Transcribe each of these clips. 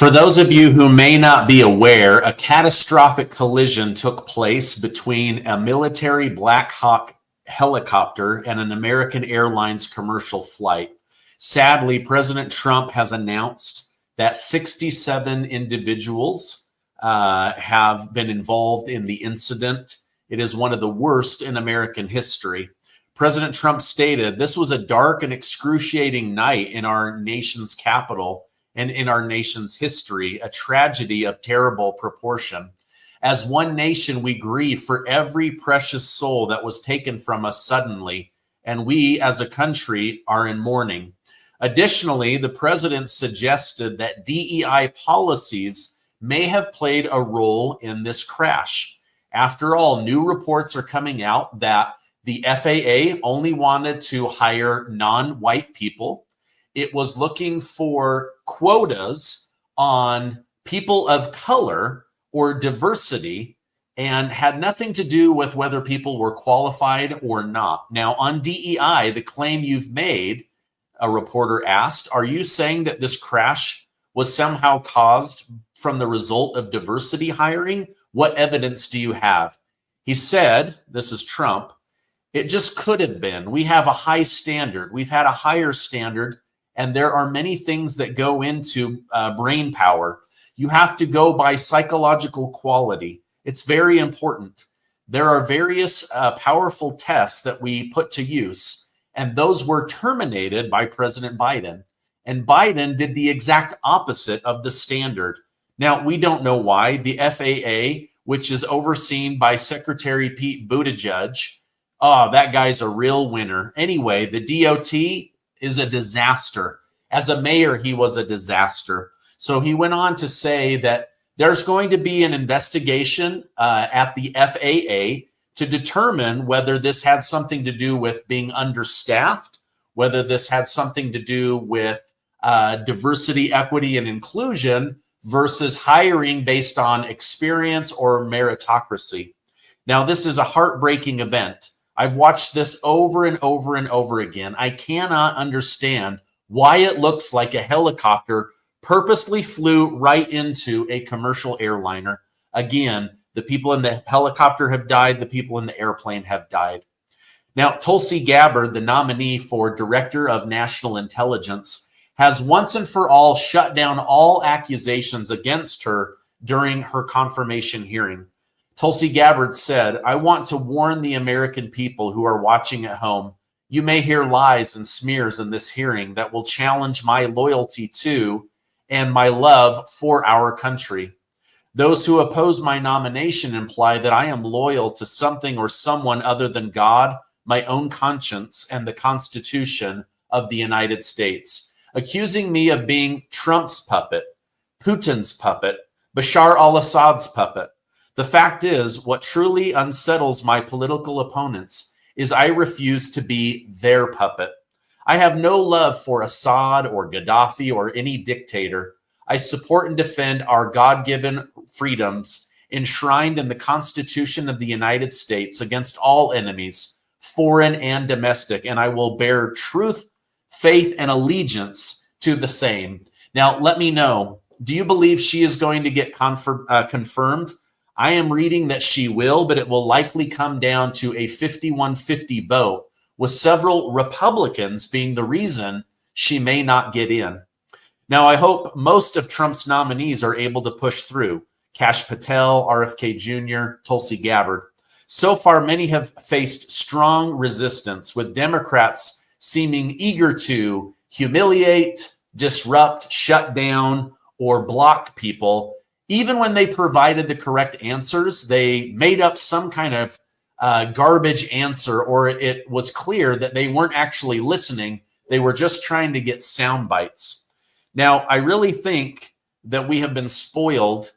For those of you who may not be aware, a catastrophic collision took place between a military Black Hawk helicopter and an American Airlines commercial flight. Sadly, President Trump has announced that 67 individuals have been involved in the incident. It is one of the worst in American history. President Trump stated, "This was a dark and excruciating night in our nation's capital and in our nation's history, a tragedy of terrible proportion. As one nation, we grieve for every precious soul that was taken from us suddenly, and we as a country are in mourning." Additionally, the president suggested that DEI policies may have played a role in this crash. After all, new reports are coming out that the FAA only wanted to hire non-white people. It was looking for quotas on people of color or diversity and had nothing to do with whether people were qualified or not. Now, on DEI, the claim you've made, a reporter asked, are you saying that this crash was somehow caused from the result of diversity hiring? What evidence do you have? He said, this is Trump, it just could have been. We have a high standard. We've had a higher standard. And there are many things that go into brain power. You have to go by psychological quality. It's very important. There are various powerful tests that we put to use, and those were terminated by President Biden. And Biden did the exact opposite of the standard. Now, we don't know why. The FAA, which is overseen by Secretary Pete Buttigieg, that guy's a real winner. Anyway, the DOT is a disaster. As a mayor, he was a disaster. So he went on to say that there's going to be an investigation at the FAA to determine whether this had something to do with being understaffed, whether this had something to do with diversity, equity, and inclusion versus hiring based on experience or meritocracy. Now, this is a heartbreaking event. I've watched this over and over and over again. I cannot understand why it looks like a helicopter purposely flew right into a commercial airliner. Again, the people in the helicopter have died. The people in the airplane have died. Now, Tulsi Gabbard, the nominee for Director of National Intelligence, has once and for all shut down all accusations against her during her confirmation hearing. Tulsi Gabbard said, "I want to warn the American people who are watching at home. You may hear lies and smears in this hearing that will challenge my loyalty to and my love for our country. Those who oppose my nomination imply that I am loyal to something or someone other than God, my own conscience, and the Constitution of the United States, accusing me of being Trump's puppet, Putin's puppet, Bashar al-Assad's puppet. The fact is, what truly unsettles my political opponents is I refuse to be their puppet. I have no love for Assad or Gaddafi or any dictator. I support and defend our God-given freedoms enshrined in the Constitution of the United States against all enemies, foreign and domestic, and I will bear truth, faith, and allegiance to the same." Now, let me know, do you believe she is going to get confirmed? I am reading that she will, but it will likely come down to a 51-50 vote, with several Republicans being the reason she may not get in. Now, I hope most of Trump's nominees are able to push through. Kash Patel, RFK Jr., Tulsi Gabbard. So far, many have faced strong resistance, with Democrats seeming eager to humiliate, disrupt, shut down, or block people. Even when they provided the correct answers, they made up some kind of garbage answer, or it was clear that they weren't actually listening. They were just trying to get sound bites. Now, I really think that we have been spoiled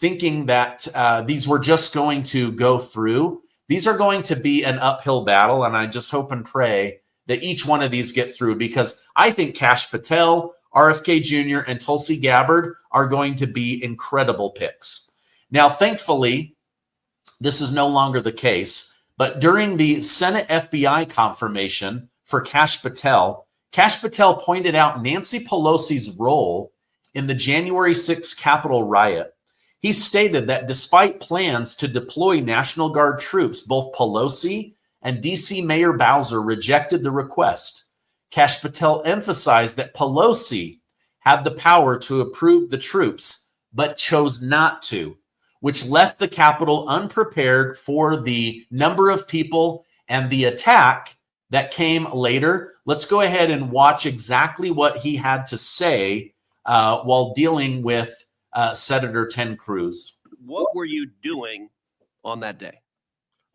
thinking that these were just going to go through. These are going to be an uphill battle, and I just hope and pray that each one of these get through, because I think Kash Patel, RFK Jr., and Tulsi Gabbard are going to be incredible picks. Now, thankfully, this is no longer the case, but during the Senate FBI confirmation for Kash Patel pointed out Nancy Pelosi's role in the January 6th Capitol riot. He stated that despite plans to deploy National Guard troops, both Pelosi and DC Mayor Bowser rejected the request. Kash Patel emphasized that Pelosi had the power to approve the troops, but chose not to, which left the Capitol unprepared for the number of people and the attack that came later. Let's go ahead and watch exactly what he had to say while dealing with Senator Ted Cruz. What were you doing on that day?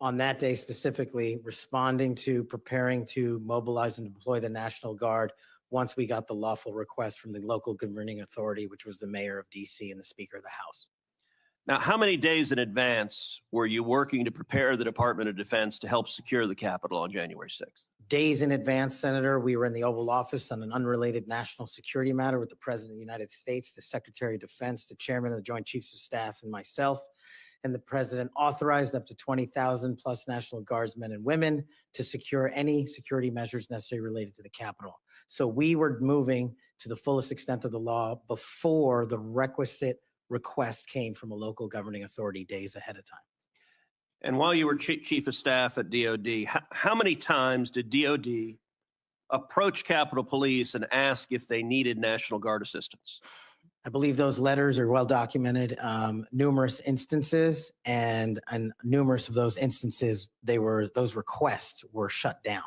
On that day specifically, responding to preparing to mobilize and deploy the National Guard once we got the lawful request from the local governing authority, which was the mayor of DC and the Speaker of the House. Now, how many days in advance were you working to prepare the Department of Defense to help secure the Capitol on January 6th? Days in advance, Senator, we were in the Oval Office on an unrelated national security matter with the President of the United States, the Secretary of Defense, the Chairman of the Joint Chiefs of Staff, and myself. And the President authorized up to 20,000 plus National Guardsmen and women to secure any security measures necessary related to the Capitol. So we were moving to the fullest extent of the law before the requisite request came from a local governing authority days ahead of time. And while you were Chief of Staff at DOD, how many times did DOD approach Capitol Police and ask if they needed National Guard assistance? I believe those letters are well documented, numerous instances, and numerous of those instances, those requests were shut down.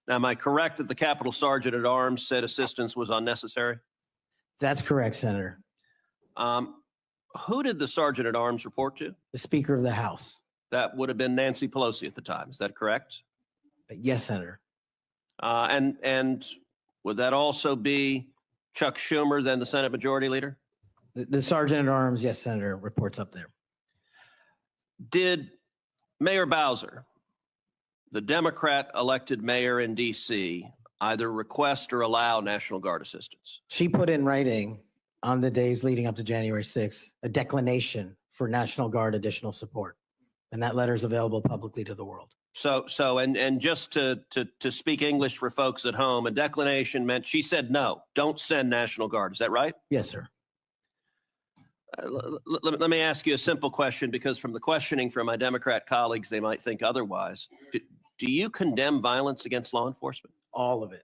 Now, am I correct that the Capitol Sergeant at Arms said assistance was unnecessary? That's correct, Senator. Who did the Sergeant at Arms report to? The Speaker of the House. That would have been Nancy Pelosi at the time. Is that correct? Yes, Senator. And would that also be Chuck Schumer, then the Senate Majority Leader? The Sergeant at Arms, yes, Senator, reports up there. Did Mayor Bowser, the Democrat elected mayor in D.C., either request or allow National Guard assistance? She put in writing on the days leading up to January 6th, a declination for National Guard additional support. And that letter is available publicly to the world. And just to speak English for folks at home, a declination meant she said, no, don't send National Guard. Is that right? Yes, sir. Let me ask you a simple question, because from the questioning from my Democrat colleagues, they might think otherwise. Do you condemn violence against law enforcement? All of it.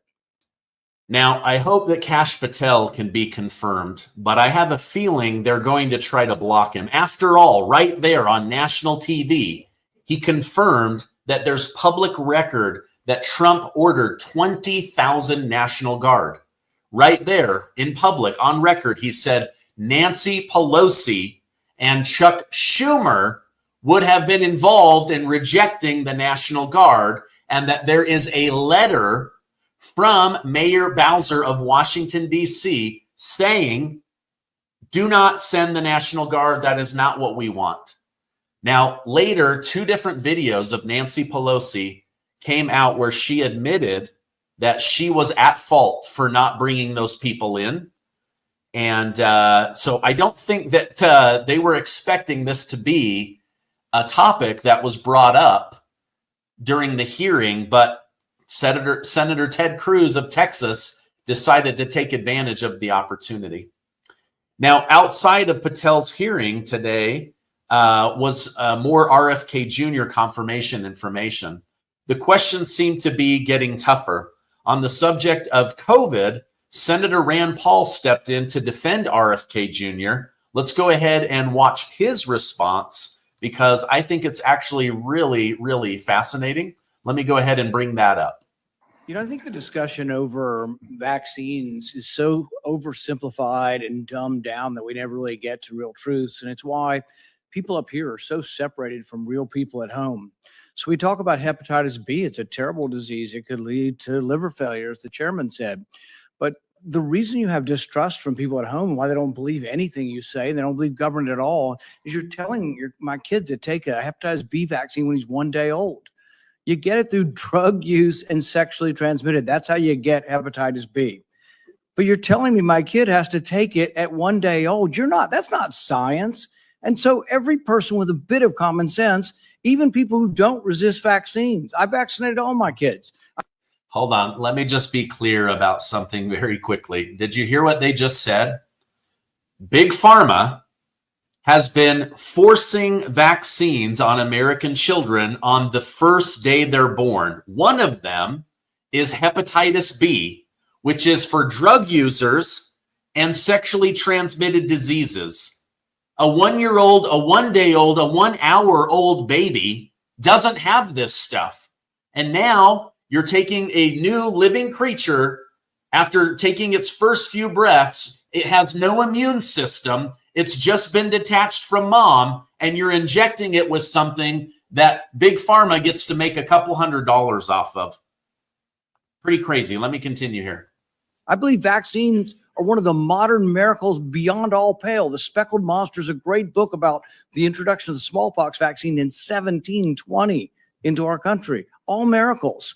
Now, I hope that Kash Patel can be confirmed, but I have a feeling they're going to try to block him. After all, right there on national TV, he confirmed that there's public record that Trump ordered 20,000 National Guard. Right there in public, on record, he said Nancy Pelosi and Chuck Schumer would have been involved in rejecting the National Guard, and that there is a letter from Mayor Bowser of Washington, D.C. saying, do not send the National Guard. That is not what we want. Now, later, two different videos of Nancy Pelosi came out where she admitted that she was at fault for not bringing those people in. And so I don't think that they were expecting this to be a topic that was brought up during the hearing, but Senator Ted Cruz of Texas decided to take advantage of the opportunity. Now, outside of Patel's hearing today was more RFK Jr. confirmation information. The questions seem to be getting tougher. On the subject of COVID, Senator Rand Paul stepped in to defend RFK Jr. Let's go ahead and watch his response, because I think it's actually really, really fascinating. Let me go ahead and bring that up. You know, I think the discussion over vaccines is so oversimplified and dumbed down that we never really get to real truths. And it's why people up here are so separated from real people at home. So we talk about hepatitis B. It's a terrible disease. It could lead to liver failure, as the chairman said. But the reason you have distrust from people at home, why they don't believe anything you say, and they don't believe government at all, is you're telling my kid to take a hepatitis B vaccine when he's 1 day old. You get it through drug use and sexually transmitted. That's how you get hepatitis B. But you're telling me my kid has to take it at 1 day old. That's not science. And so every person with a bit of common sense, even people who don't resist vaccines, I vaccinated all my kids. Hold on. Let me just be clear about something very quickly. Did you hear what they just said? Big Pharma has been forcing vaccines on American children on the first day they're born. One of them is hepatitis B, which is for drug users and sexually transmitted diseases. A 1-year-old, a 1-day-old, a 1-hour-old baby doesn't have this stuff. And now you're taking a new living creature. After taking its first few breaths, it has no immune system. It's just been detached from mom, and you're injecting it with something that Big Pharma gets to make a couple $100 off of. Pretty crazy. Let me continue here. I believe vaccines are one of the modern miracles beyond all pale. The Speckled Monster is a great book about the introduction of the smallpox vaccine in 1720 into our country. All miracles.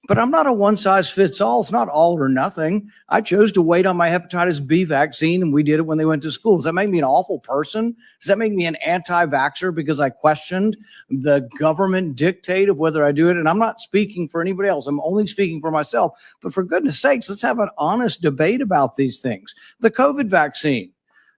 But I'm not a one-size-fits-all. It's not all or nothing. I chose to wait on my hepatitis B vaccine, and we did it when they went to school. Does that make me an awful person? Does that make me an anti-vaxxer because I questioned the government dictate of whether I do it? And I'm not speaking for anybody else. I'm only speaking for myself. But for goodness sakes, let's have an honest debate about these things. The COVID vaccine.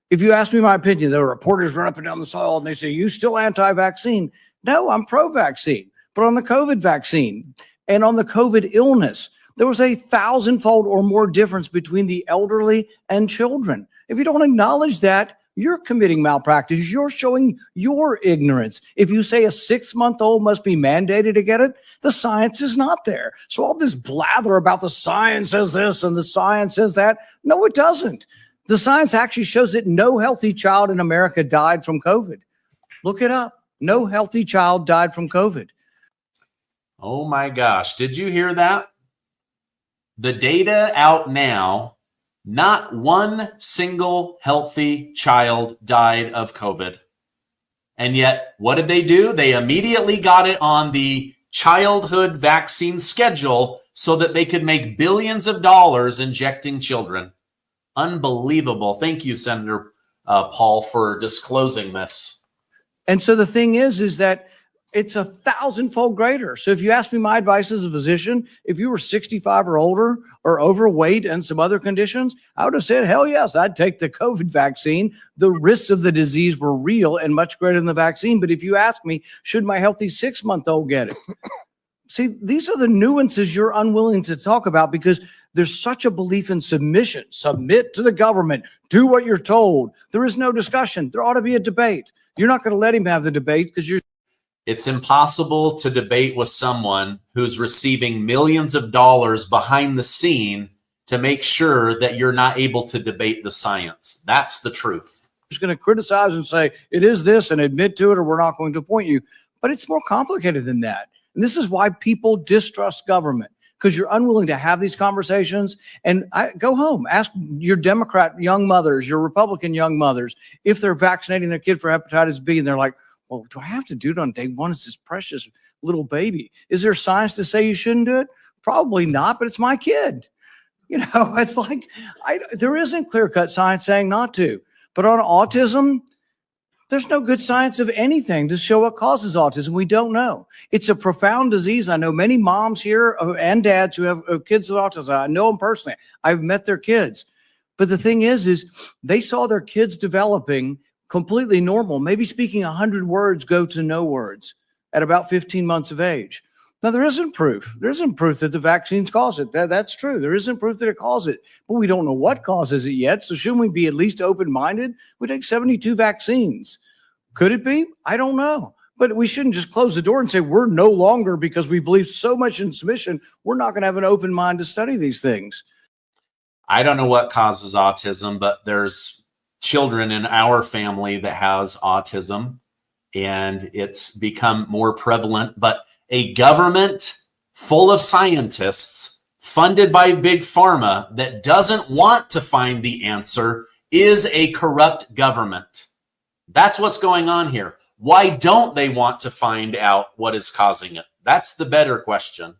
If you ask me my opinion, the reporters run up and down the aisle and they say, you still anti-vaccine? No, I'm pro-vaccine. But on the COVID vaccine, and on the COVID illness, there was a 1,000-fold or more difference between the elderly and children. If you don't acknowledge that, you're committing malpractice. You're showing your ignorance. If you say a 6-month-old must be mandated to get it, the science is not there. So all this blather about the science says this and the science says that, no, it doesn't. The science actually shows that no healthy child in America died from COVID. Look it up. No healthy child died from COVID. Oh my gosh. Did you hear that? The data out now, not one single healthy child died of COVID. And yet, what did they do? They immediately got it on the childhood vaccine schedule so that they could make billions of dollars injecting children. Unbelievable. Thank you, Senator Paul, for disclosing this. And so the thing is that it's 1,000-fold greater. So if you ask me my advice as a physician, if you were 65 or older or overweight and some other conditions, I would have said, hell yes, I'd take the COVID vaccine. The risks of the disease were real and much greater than the vaccine. But if you ask me, should my healthy 6-month-old get it? See, these are the nuances you're unwilling to talk about because there's such a belief in submission. Submit to the government. Do what you're told. There is no discussion. There ought to be a debate. You're not going to let him have the debate because you're It's impossible to debate with someone who's receiving millions of dollars behind the scene to make sure that you're not able to debate the science. That's the truth. just going to criticize and say it is this and admit to it, or we're not going to appoint you. But it's more complicated than that. And this is why people distrust government, because you're unwilling to have these conversations. And go home, ask your Democrat young mothers, your Republican young mothers, if they're vaccinating their kid for hepatitis B, and they're like, well, do I have to do it on day one? It's this precious little baby. Is there science to say you shouldn't do it? Probably not, but it's my kid. You know, it's like, there isn't clear-cut science saying not to. But on autism, there's no good science of anything to show what causes autism. We don't know. It's a profound disease. I know many moms here and dads who have kids with autism. I know them personally. I've met their kids. But the thing is they saw their kids developing completely normal, maybe speaking 100 words go to no words at about 15 months of age. Now, there isn't proof. There isn't proof that the vaccines cause it. That's true. There isn't proof that it causes it, but we don't know what causes it yet. So shouldn't we be at least open-minded? We take 72 vaccines. Could it be? I don't know. But we shouldn't just close the door and say we're no longer, because we believe so much in submission, we're not going to have an open mind to study these things. I don't know what causes autism, but there's children in our family that has autism, and it's become more prevalent. But a government full of scientists funded by big pharma that doesn't want to find the answer is a corrupt government. That's what's going on here. Why don't they want to find out what is causing it? That's the better question.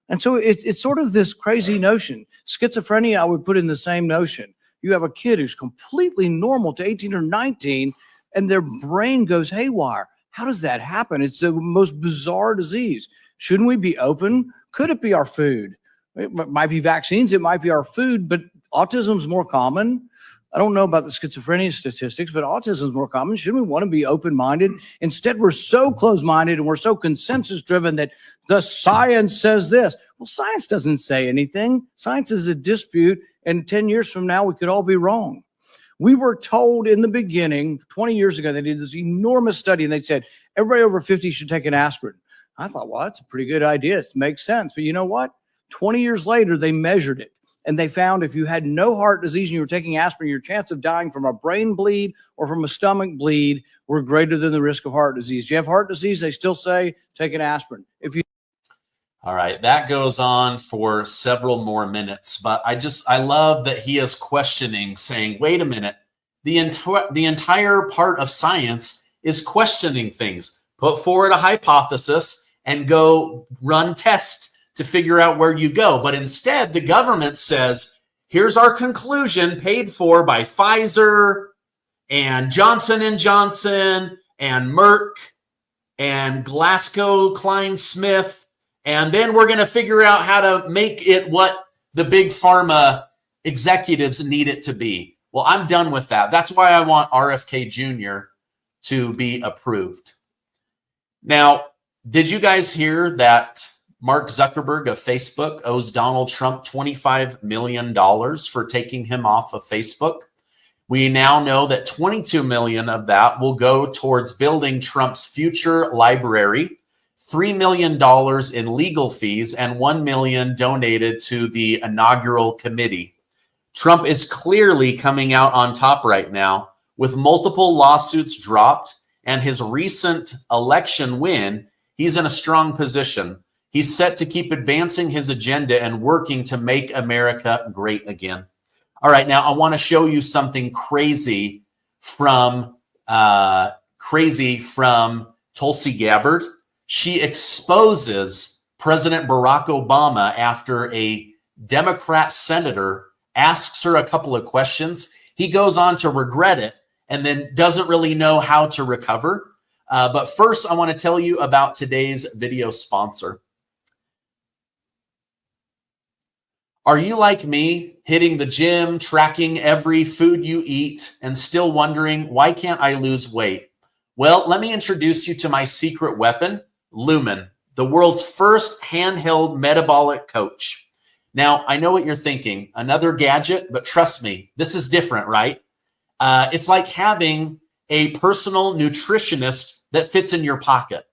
And so it's sort of this crazy notion. Schizophrenia, I would put in the same notion. You have a kid who's completely normal to 18 or 19, and their brain goes haywire. How does that happen? It's the most bizarre disease. Shouldn't we be open? Could it be our food? It might be vaccines. It might be our food, but autism is more common. I don't know about the schizophrenia statistics, but autism is more common. Shouldn't we want to be open-minded? Instead, we're so close-minded and we're so consensus-driven that the science says this. Well, science doesn't say anything. Science is a dispute, and 10 years from now, we could all be wrong. We were told in the beginning, 20 years ago, they did this enormous study, and they said, everybody over 50 should take an aspirin. I thought, well, that's a pretty good idea. It makes sense. But you know what? 20 years later, they measured it. And they found if you had no heart disease and you were taking aspirin, your chance of dying from a brain bleed or from a stomach bleed were greater than the risk of heart disease. If you have heart disease, they still say take an aspirin. If you All right, that goes on for several more minutes, but I love that he is questioning, saying, wait a minute, the entire part of science is questioning things. Put forward a hypothesis and go run tests to figure out where you go. But instead, the government says, here's our conclusion paid for by Pfizer and Johnson & Johnson and Merck and GlaxoSmithKline. And then we're going to figure out how to make it what the big pharma executives need it to be. Well, I'm done with that. That's why I want RFK Jr. to be approved. Now, did you guys hear that Mark Zuckerberg of Facebook owes Donald Trump $25 million for taking him off of Facebook? We now know that $22 million of that will go towards building Trump's future library, $3 million in legal fees, and $1 million donated to the inaugural committee. Trump is clearly coming out on top right now with multiple lawsuits dropped and his recent election win. He's in a strong position. He's set to keep advancing his agenda and working to make America great again. All right, now I want to show you something crazy from Tulsi Gabbard. She exposes President Barack Obama after a Democrat senator asks her a couple of questions. He goes on to regret it and then doesn't really know how to recover. But first, I want to tell you about today's video sponsor. Are you like me, hitting the gym, tracking every food you eat, and still wondering, why can't I lose weight? Well, let me introduce you to my secret weapon, Lumen, the world's first handheld metabolic coach. Now, I know what you're thinking, another gadget, but trust me, this is different, right? It's like having a personal nutritionist that fits in your pocket.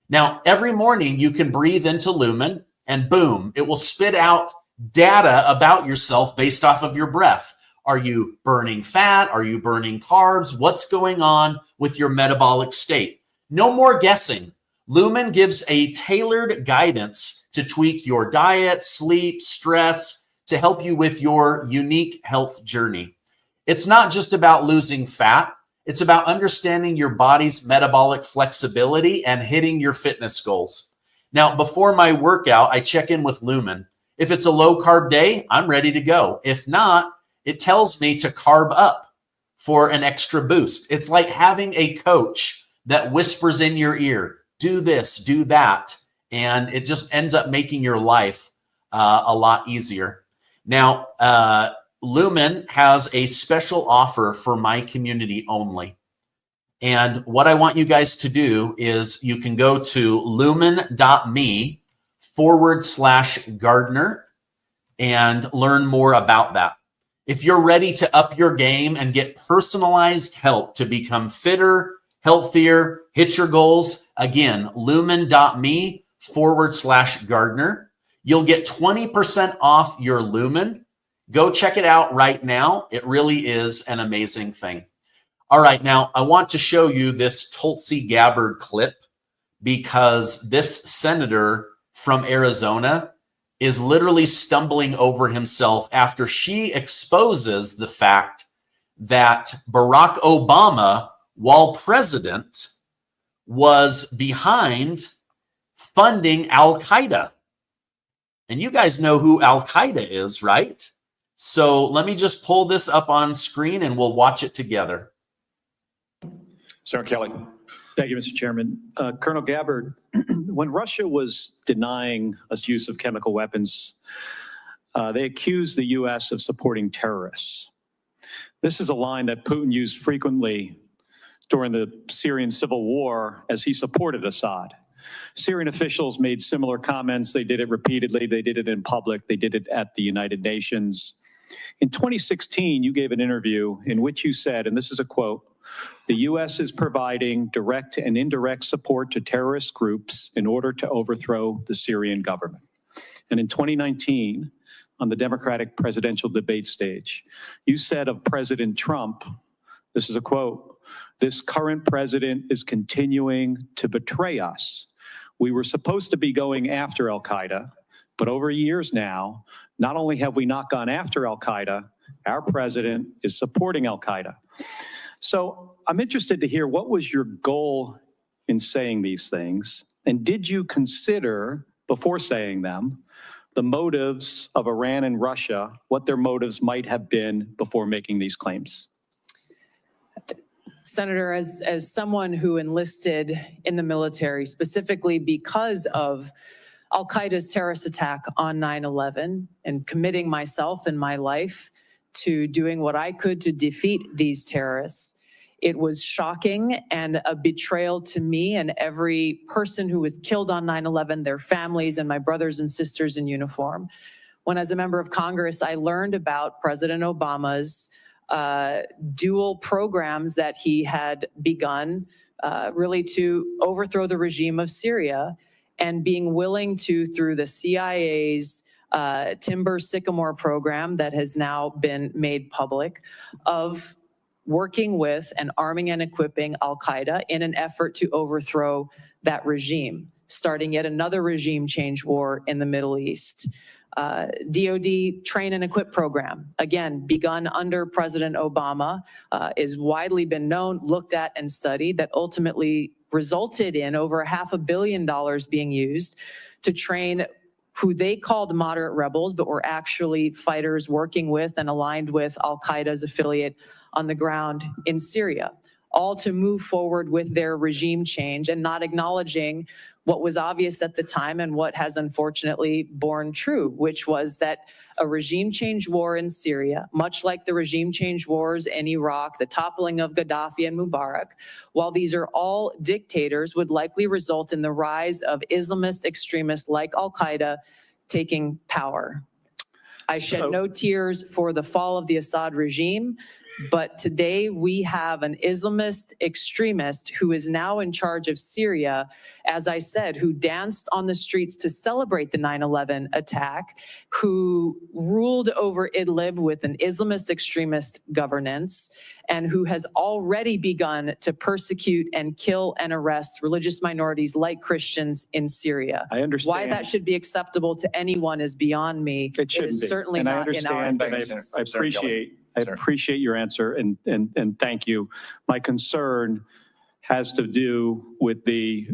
Now, every morning you can breathe into Lumen and boom, it will spit out data about yourself based off of your breath. Are you burning fat? Are you burning carbs? What's going on with your metabolic state? No more guessing. Lumen gives a tailored guidance to tweak your diet, sleep, stress, to help you with your unique health journey. It's not just about losing fat. It's about understanding your body's metabolic flexibility and hitting your fitness goals. Now, before my workout, I check in with Lumen. If it's a low carb day, I'm ready to go. If not, it tells me to carb up for an extra boost. It's like having a coach that whispers in your ear, do this, do that. And it just ends up making your life a lot easier. Now, Lumen has a special offer for my community only. And what I want you guys to do is you can go to lumen.me/Gardner and learn more about that. If you're ready to up your game and get personalized help to become fitter, healthier, hit your goals, again, lumen.me/Gardner. You'll get 20% off your Lumen. Go check it out right now. It really is an amazing thing. All right, now I want to show you this Tulsi Gabbard clip because this senator from Arizona is literally stumbling over himself after she exposes the fact that Barack Obama, while president, was behind funding Al-Qaeda. And you guys know who Al-Qaeda is, right? So let me just pull this up on screen and we'll watch it together. Senator Kelly. Thank you, Mr. Chairman. Colonel Gabbard, when Russia was denying us use of chemical weapons, they accused the U.S. of supporting terrorists. This is a line that Putin used frequently during the Syrian civil war as he supported Assad. Syrian officials made similar comments. They did it repeatedly. They did it in public. They did it at the United Nations. In 2016, you gave an interview in which you said, and this is a quote, "The U.S. is providing direct and indirect support to terrorist groups in order to overthrow the Syrian government." And in 2019, on the Democratic presidential debate stage, you said of President Trump, this is a quote, "This current president is continuing to betray us. We were supposed to be going after al-Qaeda, but over years now, not only have we not gone after al-Qaeda, our president is supporting al-Qaeda." So I'm interested to hear, what was your goal in saying these things? And did you consider, before saying them, the motives of Iran and Russia, what their motives might have been before making these claims? Senator, as someone who enlisted in the military specifically because of al-Qaeda's terrorist attack on 9/11 and committing myself and my life to doing what I could to defeat these terrorists, it was shocking and a betrayal to me and every person who was killed on 9/11, their families and my brothers and sisters in uniform. When, as a member of Congress, I learned about President Obama's dual programs that he had begun really to overthrow the regime of Syria, and being willing to, through the CIA's Timber Sycamore program that has now been made public, of working with and arming and equipping al-Qaeda in an effort to overthrow that regime, starting yet another regime change war in the Middle East. DoD train and equip program, again, begun under President Obama, is widely been known, looked at and studied, that ultimately resulted in over $500 million being used to train who they called moderate rebels, but were actually fighters working with and aligned with al-Qaeda's affiliate on the ground in Syria, all to move forward with their regime change and not acknowledging what was obvious at the time and what has unfortunately borne true, which was that a regime change war in Syria, much like the regime change wars in Iraq, the toppling of Gaddafi and Mubarak, while these are all dictators, would likely result in the rise of Islamist extremists like al-Qaeda taking power. I shed no tears for the fall of the Assad regime, but today we have an Islamist extremist who is now in charge of Syria, as I said, who danced on the streets to celebrate the 9/11 attack, who ruled over Idlib with an Islamist extremist governance, and who has already begun to persecute and kill and arrest religious minorities like Christians in Syria. I understand. Why that should be acceptable to anyone is beyond me. It shouldn't is be. certainly And not in our I appreciate your answer, and thank you. My concern has to do with the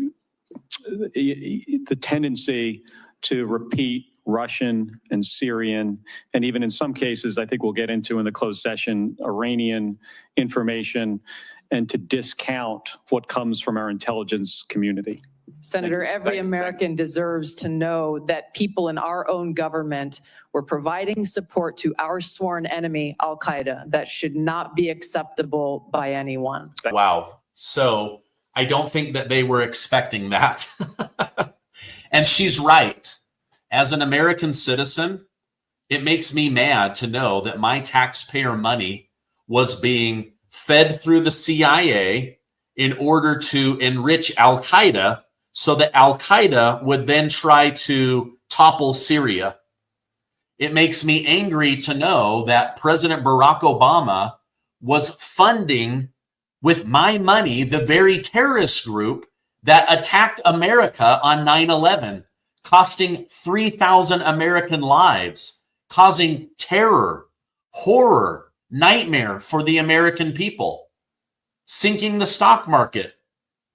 tendency to repeat Russian and Syrian, and even in some cases, I think we'll get into in the closed session, Iranian information, and to discount what comes from our intelligence community. Senator, every American deserves to know that people in our own government were providing support to our sworn enemy, al-Qaeda. That should not be acceptable by anyone. Wow. So I don't think that they were expecting that. And she's right. As an American citizen, it makes me mad to know that my taxpayer money was being fed through the CIA in order to enrich al-Qaeda, so that al-Qaeda would then try to topple Syria. It makes me angry to know that President Barack Obama was funding with my money the very terrorist group that attacked America on 9/11, costing 3,000 American lives, causing terror, horror, nightmare for the American people, sinking the stock market,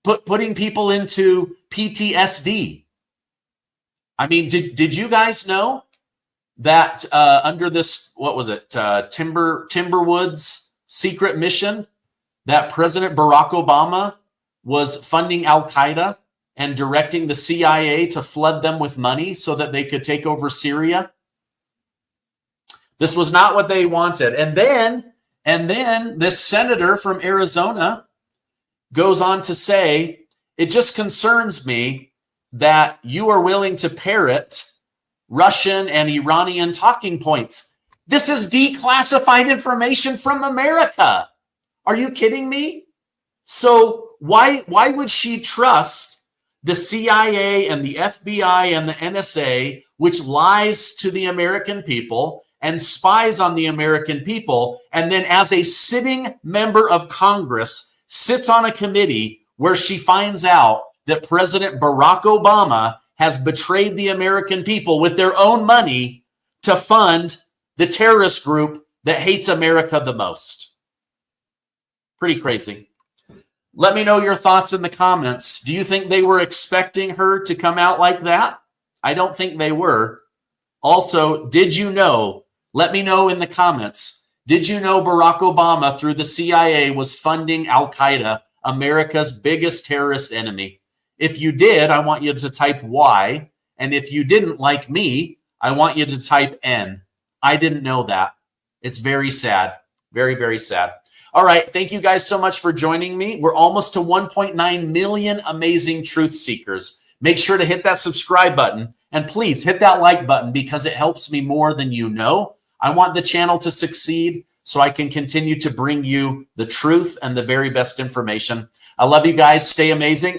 putting people into PTSD. I mean, did you guys know that under this, what was it, Timberwoods secret mission, that President Barack Obama was funding al-Qaeda and directing the CIA to flood them with money so that they could take over Syria? This was not what they wanted. And then And then this senator from Arizona goes on to say, it just concerns me that you are willing to parrot Russian and Iranian talking points. This is declassified information from America. Are you kidding me? So why would she trust the CIA and the FBI and the NSA, which lies to the American people and spies on the American people, and then as a sitting member of Congress sits on a committee where she finds out that President Barack Obama has betrayed the American people with their own money to fund the terrorist group that hates America the most? Pretty crazy. Let me know your thoughts in the comments. Do you think they were expecting her to come out like that? I don't think they were. Also, did you know? Let me know in the comments. Did you know Barack Obama, through the CIA, was funding Al-Qaeda, America's biggest terrorist enemy? If you did, I want you to type Y. And if you didn't, like me, I want you to type N. I didn't know that. It's very sad. Very, very sad. All right. Thank you guys so much for joining me. We're almost to 1.9 million amazing truth seekers. Make sure to hit that subscribe button and please hit that like button because it helps me more than you know. I want the channel to succeed so I can continue to bring you the truth and the very best information. I love you guys. Stay amazing.